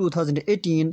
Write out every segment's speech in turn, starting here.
2018,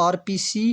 RPC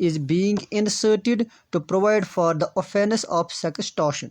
is being inserted to provide for the offense of sextortion।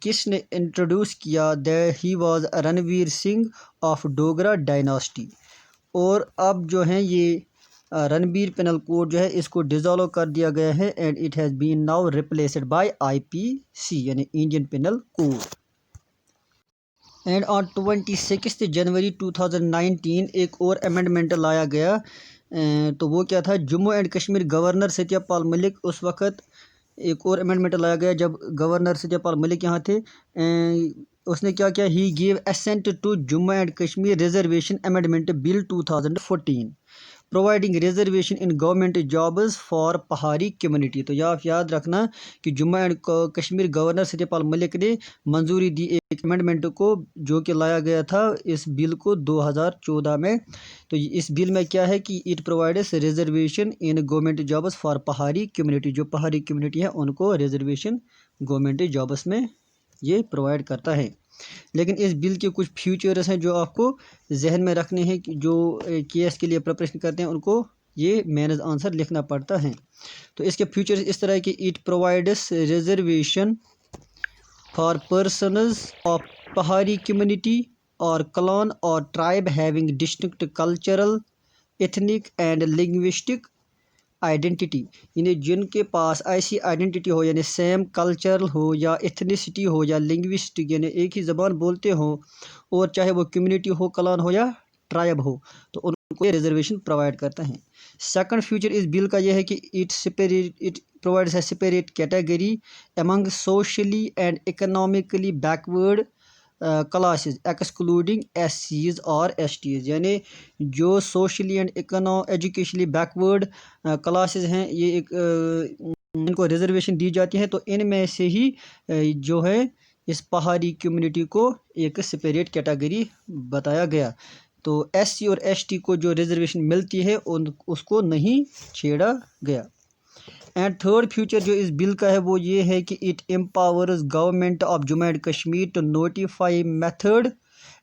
کس نے introduce کیا؟ He was Ranveer Singh of Dogra dynasty. اور اب جو ہیں یہ رنبیر پینل کوڈ جو ہے اس کو ڈیزالو کر دیا گیا ہے and it has been now replaced by IPC یعنی Indian penal code. And on 26 January 2019 ایک اور امینڈمنٹ لایا گیا. تو وہ کیا تھا؟ جموں اینڈ کشمیر گورنر ستیہ پال ملک اس وقت ایک اور امینڈمنٹ لایا گیا جب گورنر ستیہ پال ملک یہاں تھے. اس نے کیا کیا؟ He gave assent to Jammu and Kashmir reservation amendment bill 2014 providing reservation in government jobs for Pahari community. تو یہ آپ یاد رکھنا کہ جموں اینڈ کشمیر گورنر ستیہ پال ملک نے منظوری دی ایک امینڈمنٹ کو جو کہ لایا گیا تھا اس بل کو 2014 میں. تو اس بل میں کیا ہے کہ it provides reservation in government jobs for Pahari community. جو پہاڑی کمیونٹی ہے ان کو ریزرویشن گورنمنٹ جابز میں یہ پرووائڈ کرتا ہے. لیکن اس بل کے کچھ فیوچرز ہیں جو آپ کو ذہن میں رکھنے ہیں کہ جو KS کے لیے پریپریشن کرتے ہیں ان کو یہ مینز آنسر لکھنا پڑتا ہے. تو اس کے فیوچرز اس طرح کہ it provides reservation for persons of Pahari community اور کلان اور tribe having distinct cultural ethnic and linguistic identity. یعنی جن کے پاس ایسی آئیڈینٹی ہو یعنی سیم کلچرل ہو یا ایتھنیسٹی ہو یا لنگوسٹک یعنی ایک ہی زبان بولتے ہوں اور چاہے وہ کمیونٹی ہو کلان ہو یا ٹرائب ہو تو ان کو یہ ریزرویشن پرووائڈ کرتا ہے. سیکنڈ فیوچر اس بل کا یہ ہے کہ it provides a separate category Umang socially and economically backward classes excluding SCs اور STs. یعنی جو socially and educationally backward classes ہیں یہ ایک ان کو ریزرویشن دی جاتی ہے. تو ان میں سے ہی جو ہے اس پہاڑی کمیونٹی کو ایک سپریٹ کیٹیگری بتایا گیا. تو SC اور ST کو جو ریزرویشن ملتی ہے اس کو نہیں چھیڑا گیا. اینڈ تھرڈ فیوچر جو اس بل کا ہے وہ یہ ہے کہ it empowers government of Jammu and Kashmir to notify method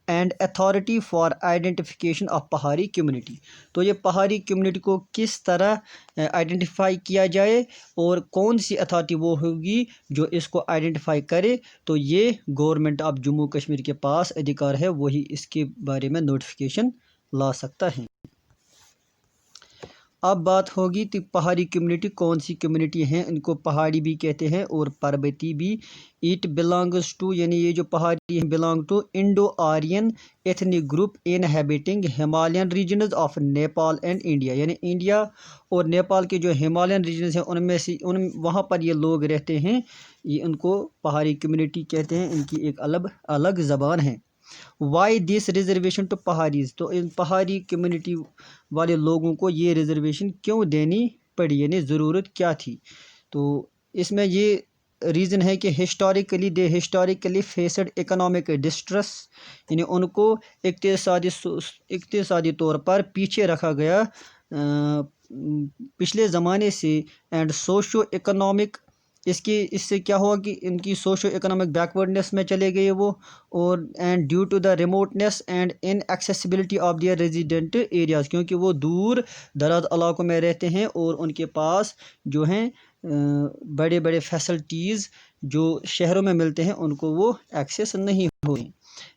and authority for identification of Pahari community. تو یہ پہاڑی کمیونٹی کو کس طرح آئیڈینٹیفائی کیا جائے اور کون سی اتھارٹی وہ ہوگی جو اس کو آئیڈینٹیفائی کرے. تو یہ گورنمنٹ آف جموں کشمیر کے پاس ادھیکار ہے وہی اس کے بارے میں نوٹیفیکیشن لا سکتا ہے. اب بات ہوگی کہ پہاڑی کمیونٹی کون سی کمیونٹی ہیں. ان کو پہاڑی بھی کہتے ہیں اور پربتی بھی. اٹ بلانگز ٹو یعنی یہ جو پہاڑی ہیں belong to Indo Aryan ethnic group inhabiting Himalayan regions of Nepal and India. یعنی انڈیا اور نیپال کے جو ہمالین ریجنز ہیں ان میں سے وہاں پر یہ لوگ رہتے ہیں. یہ ان کو پہاڑی کمیونٹی کہتے ہیں. ان کی ایک الگ زبان ہے. Why this reservation to Paharis. تو ان پہاڑی کمیونٹی والے لوگوں کو یہ ریزرویشن کیوں دینی پڑی یعنی ضرورت کیا تھی. تو اس میں یہ ریزن ہے کہ ہسٹوریکلی فیسڈ اکنامک ڈسٹریس یعنی ان کو اقتصادی طور پر پیچھے رکھا گیا پچھلے زمانے سے. اینڈ سوشو اکنامک اس سے کیا ہوا کہ ان کی سوشو اکنامک بیکورڈنیس میں چلے گئے وہ. اور and due to the remoteness and inaccessibility of their resident areas کیونکہ وہ دور دراز علاقوں میں رہتے ہیں اور ان کے پاس جو ہیں بڑے بڑے فیسلٹیز جو شہروں میں ملتے ہیں ان کو وہ ایکسیس نہیں ہوئی.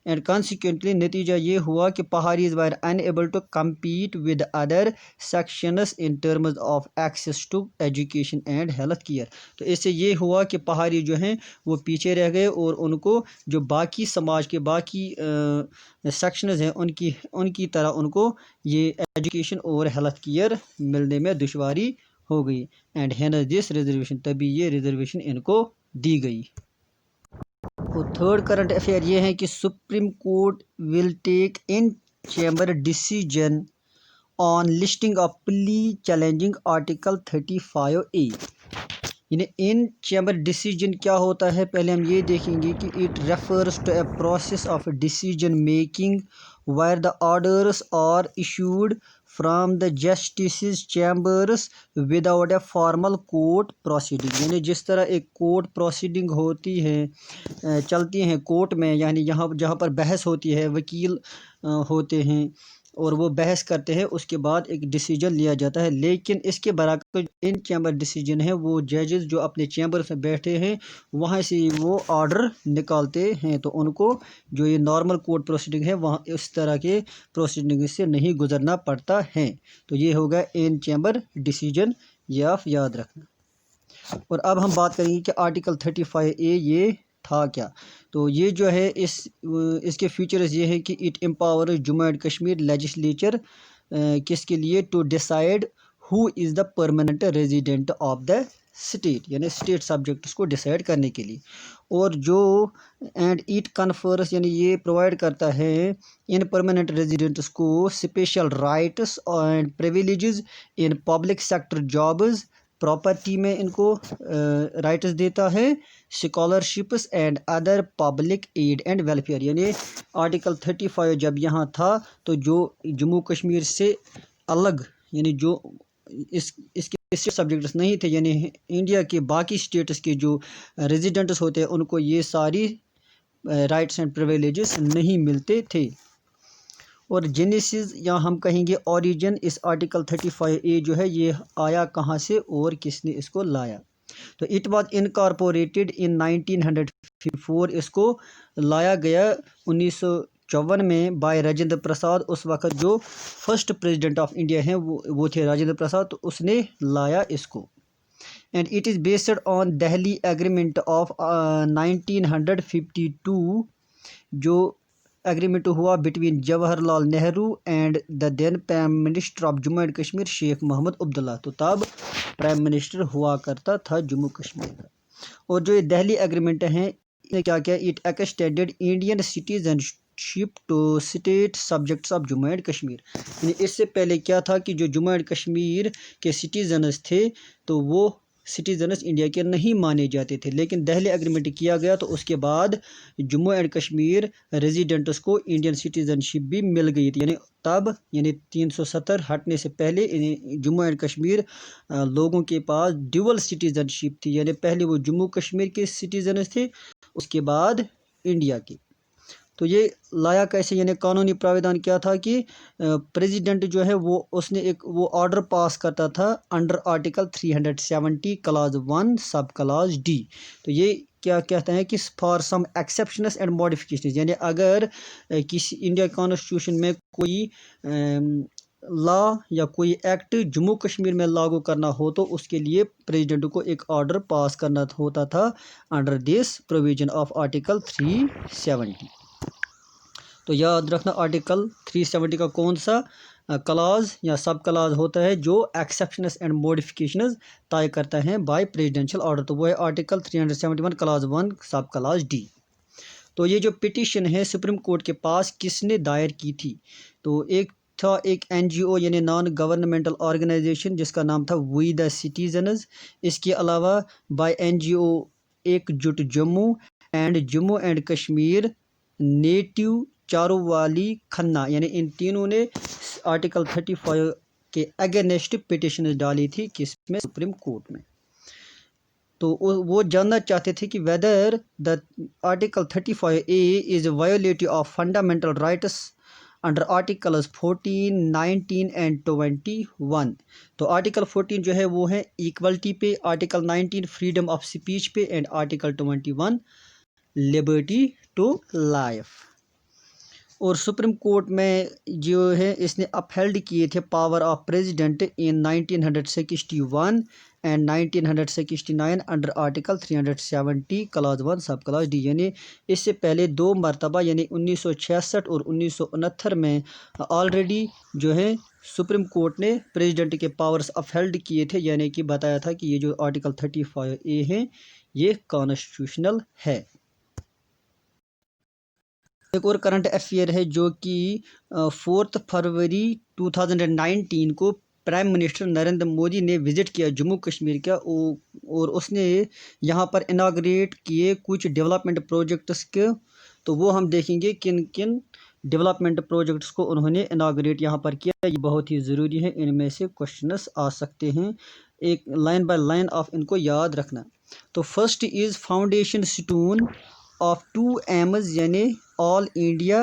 اینڈ کانسیکوینٹلی نتیجہ یہ ہوا کہ Paharis were unable to compete with other sections in terms of access to education and health care. تو اس سے یہ ہوا کہ پہاڑی جو ہیں وہ پیچھے رہ گئے اور ان کو جو باقی سماج کے باقی سیکشنز ہیں ان کی طرح ان کو یہ ایجوکیشن اور ہیلتھ کیئر ملنے میں دشواری ہو گئی. اینڈ ہینس دس ریزرویشن تبھی یہ ریزرویشن ان کو دی گئی. اور تھرڈ کرنٹ افیئر یہ ہے کہ supreme court will take in chamber decision on listing of پلی چیلنجنگ آرٹیکل 35A. یعنی ان چیمبر ڈیسیجن کیا ہوتا ہے پہلے ہم یہ دیکھیں گے کہ it refers to a process of decision making where the orders are issued from the justices chambers without a formal court proceeding. یعنی جس طرح ایک کورٹ پروسیڈنگ ہوتی ہے چلتی ہیں کورٹ میں یعنی جہاں پر بحث ہوتی ہے وکیل ہوتے ہیں اور وہ بحث کرتے ہیں، اس کے بعد ایک ڈیسیجن لیا جاتا ہے. لیکن اس کے برعکس ان چیمبر ڈیسیجن ہے وہ ججز جو اپنے چیمبرز میں بیٹھے ہیں وہاں سے وہ آرڈر نکالتے ہیں، تو ان کو جو یہ نارمل کورٹ پروسیڈنگ ہے وہاں اس طرح کے پروسیڈنگ سے نہیں گزرنا پڑتا ہے. تو یہ ہوگا ان چیمبر ڈیسیجن، یہ آپ یاد رکھنا. اور اب ہم بات کریں گے کہ آرٹیکل 35A یہ تھا کیا. تو یہ جو ہے اس کے فیچرز یہ ہے کہ it empowers Jammu and Kashmir legislature کس کے لیے to decide who is the permanent resident of the state, یعنی اسٹیٹ سبجیکٹس کو ڈیسائیڈ کرنے کے لیے. اور جو اینڈ اٹ کنفرس یعنی یہ پرووائڈ کرتا ہے ان پرماننٹ ریزیڈنٹس کو special rights and privileges in public sector jobs, property میں ان کو رائٹس دیتا ہے، scholarships and other public aid and welfare. یعنی آرٹیکل 35 جب یہاں تھا تو جو جموں کشمیر سے الگ یعنی جو اس کے سبجیکٹس نہیں تھے، یعنی انڈیا کے باقی اسٹیٹس کے جو ریزیڈنٹس ہوتے ہیں ان کو یہ ساری رائٹس اینڈ پریویلیجز نہیں ملتے تھے. اور جینیسز یا ہم کہیں گے اوریجن اس آرٹیکل 35A جو ہے یہ آیا کہاں سے اور کس نے اس کو لایا. تو اٹ واز انکارپوریٹڈ ان 1904، اس کو لایا گیا 1954 میں بائی راجندر پرساد. اس وقت جو فرسٹ پریزیڈنٹ آف انڈیا ہیں وہ تھے راجندر پرساد، تو اس نے لایا اس کو. And it is based on Delhi agreement of 1952، جو ایگریمنٹ ہوا between Jawaharlal Nehru and the then prime minister of Jammu and Kashmir Sheikh Mohammad عبداللہ. تو تب پرائم منسٹر ہوا کرتا تھا جموں کشمیر کا. اور جو یہ دہلی ایگریمنٹ ہیں نے کیا کیا، it extended Indian citizenship to state subjects of Jammu and Kashmir. یعنی اس سے پہلے کیا تھا کہ جو جموں اینڈ کشمیر کے سٹیزنز تھے تو وہ سٹیزنز انڈیا کے نہیں مانے جاتے تھے، لیکن دہلی ایگریمنٹ کیا گیا تو اس کے بعد جموں اینڈ کشمیر ریزیڈنٹس کو انڈین سٹیزن شپ بھی مل گئی تھی. یعنی تب 370 ہٹنے سے پہلے جموں اینڈ کشمیر لوگوں کے پاس ڈیول سٹیزن شپ تھی، یعنی پہلے وہ جموں کشمیر کے سٹیزنز تھے اس کے بعد انڈیا کے. تو یہ لایا کیسے، یعنی قانونی پراویدھان کیا تھا کہ پریزیڈنٹ جو ہے اس نے وہ آرڈر پاس کرتا تھا under article 370 clause 1 sub clause D. تو یہ کیا کہتا ہے کہ for some exceptions and modifications, یعنی اگر کسی انڈیا کانسٹیٹیوشن میں کوئی لا یا کوئی ایکٹ جموں کشمیر میں لاگو کرنا ہو تو اس کے لیے پریزیڈنٹ کو ایک آرڈر پاس کرنا ہوتا تھا under this provision of article 370. تو یاد رکھنا آرٹیکل 370 کا کون سا کلاز یا سب کلاز ہوتا ہے جو ایکسیپشنز اینڈ موڈیفکیشنز طے کرتا ہے بائی پریزیڈینشیل آرڈر، تو وہ ہے article 371 Claus 1 sub clause D. تو یہ جو پٹیشن ہے سپریم کورٹ کے پاس کس نے دائر کی تھی، تو ایک تھا ایک NGO یعنی نان گورنمنٹل آرگنائزیشن جس کا نام تھا وی دا سٹیزنز. اس کے علاوہ بائی NGO ایک جٹ جموں اینڈ کشمیر نیٹو چارو والی کھنہ، یعنی ان تینوں نے آرٹیکل 35 کے اگینسٹ پٹیشنز ڈالی تھی کس میں، سپریم کورٹ میں. تو وہ جاننا چاہتے تھے کہ whether the article 35A is violative of fundamental rights under articles 14, 19 and 21. تو آرٹیکل 14 جو ہے وہ ہے ایکولٹی پہ، آرٹیکل 19 فریڈم آف اسپیچ پہ، and article 21 liberty to life. اور سپریم کورٹ میں جو ہے اس نے اپہیلڈ کیے تھے power of president in 1961 and 1969 under article 370 clause 1 sub clause D. یعنی اس سے پہلے 2 مرتبہ یعنی 1966 اور 1969 میں آلریڈی جو ہے سپریم کورٹ نے پریزیڈنٹ کے پاورز اپہیلڈ کیے تھے، یعنی کہ بتایا تھا کہ یہ جو آرٹیکل 35A ہے یہ کانسٹیٹیوشنل ہے. ایک اور کرنٹ افیئر ہے جو کہ 4 فروری 2019 کو پرائم منسٹر نریندر مودی نے وزٹ کیا جموں کشمیر کا، اور اس نے یہاں پر اناگریٹ کیے کچھ ڈیولپمنٹ پروجیکٹس کے. تو وہ ہم دیکھیں گے کن کن ڈیولپمنٹ پروجیکٹس کو انہوں نے اناگریٹ یہاں پر کیا. یہ بہت ہی ضروری ہے، ان میں سے کوشچنس آ سکتے ہیں، ایک لائن بائی لائن آپ ان کو یاد رکھنا. تو first is foundation stone of 2 AIIMS یعنی all India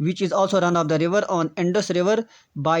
which is also run of the river on Indus River by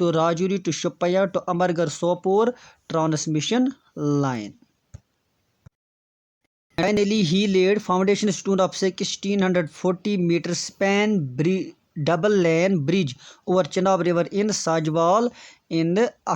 to Rajuri to Shopaya to Amargarh Sopore transmission line. Finally, he laid foundation stone of 1640 meter span double lane bridge over Chenab River in Sajwal in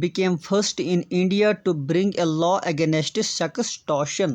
became first in India to bring a law against sextortion?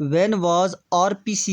when was RPC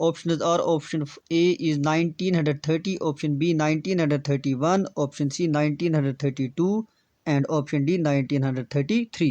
Options are option A is 1930, option B 1931, option C 1932 and option D 1933,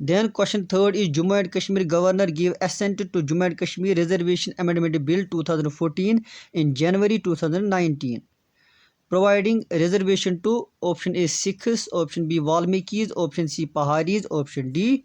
Then question third is Jammu and Kashmir governor gave assent to Jammu and Kashmir Reservation Amendment Bill 2014 in January 2019, providing reservation to option A Sikhs, option B Valmikis, option C Paharis, option D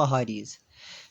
Paharis।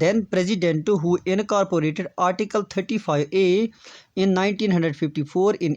then president who incorporated Article 35A in 1954 in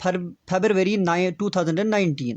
February 2019,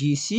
GC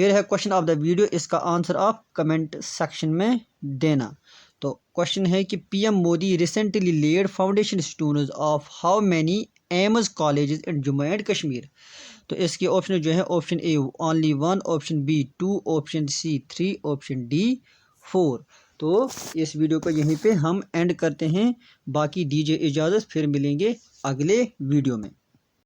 پھر ہے question of the video, اس کا answer آپ comment section میں دینا۔ تو question ہے کہ P M Modi recently laid foundation stones of how many AIIMS colleges in Jammu and Kashmir? تو اس کے آپشن جو ہے option A only 1، option B 2، option C 3، option D 4۔ تو اس ویڈیو کو یہیں پہ ہم اینڈ کرتے ہیں، باقی دیجیے اجازت، پھر ملیں گے اگلے ویڈیو میں۔